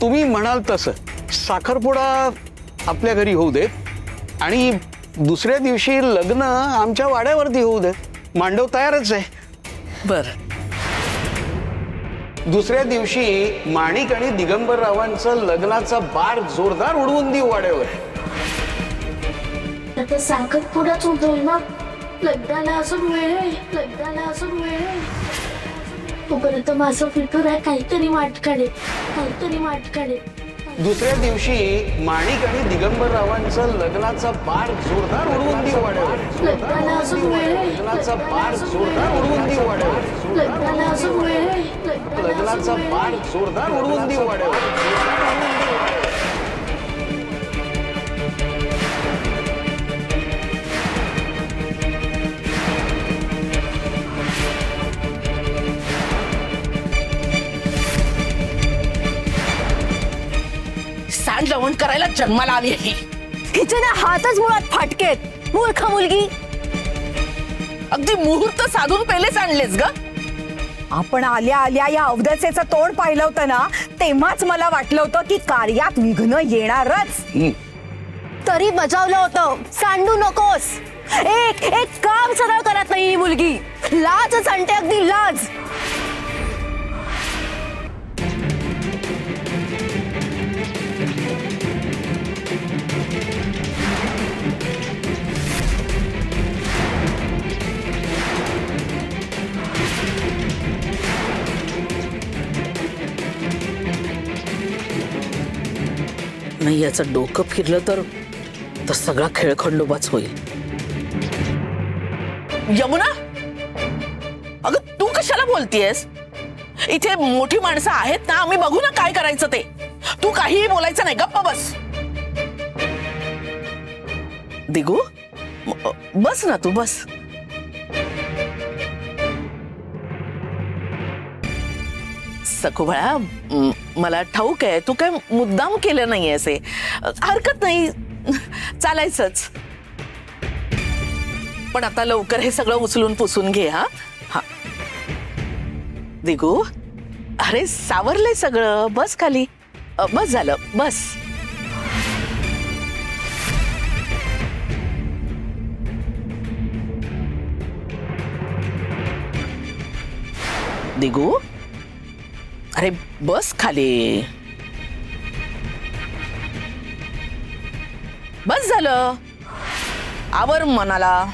तुम्ही म्हणाल तसं साखरपुडा आपल्या घरी होऊ देत आणि दुसऱ्या दिवशी लग्न आमच्या वाड्यावरती होऊ देत. मांडव तयारच आहे. बर. दुसऱ्या दिवशी माणिक आणि दिगंबररावांचं लग्नाचा बार जोरदार उडवून देऊ वाड्यावर. आता साखरपुडाच उजवल ना. लग्नाला असून वेळ आहे, लग्नाला असून वेळ आहे. तोपर्यंत माझं फिटूर आहे. काहीतरी वाट काढेल, काहीतरी वाट काढेल. दुसऱ्या दिवशी माणिक आणि दिगंबररावांचं लग्नाचा बार जोरदार उडवून देऊ वाड्यावर. लग्नाला असून वेळ आहे, लग्नाचा बार जोरदार उडवून देऊ वाड्यावर. लग्नाला असून वेळ आहे, लग्नाचा बार जोरदार उडवून देऊ वाड्यावर. सांड लवण करायला जन्माला आली आहे. हिचे ना हातच मुळात फाटकेत. मूर्ख मुलगी. अगदी मुहूर्त साधून पहिलेच आणलेस ग. आपण आल्या आल्या या अवदसेचं तोंड पाहिलं होतं ना, तेव्हाच मला वाटलं होतं की कार्यात विघ्न येणारच. तरी बजावलं होतं. सांडू नकोस. एक एक काम सरळ करत नाही ही मुलगी. लाजच आणते, अगदी लाज. नाही याचं डोकं फिरलं तर सगळा खेळ खंडोबाच होईल. यमुना, अगं तू कशाला बोलतीयस? इथे मोठी माणसं आहेत ना, आम्ही बघू ना काय करायचं ते. तू काहीही बोलायचं नाही, गप्प बस. दिगू, बस ना तू, बस. सखूबाळा, मला ठाऊक आहे तू काय मुद्दाम केलं नाही असे. हरकत नाही, चालायचंच. पण आता लवकर हे सगळं उचलून पुसून घे. हा हा दिगू, अरे सावरलंय सगळं, बस खाली. बस झालं, बस. दिगू, अरे बस खाली. बस झालं, आवर मनाला.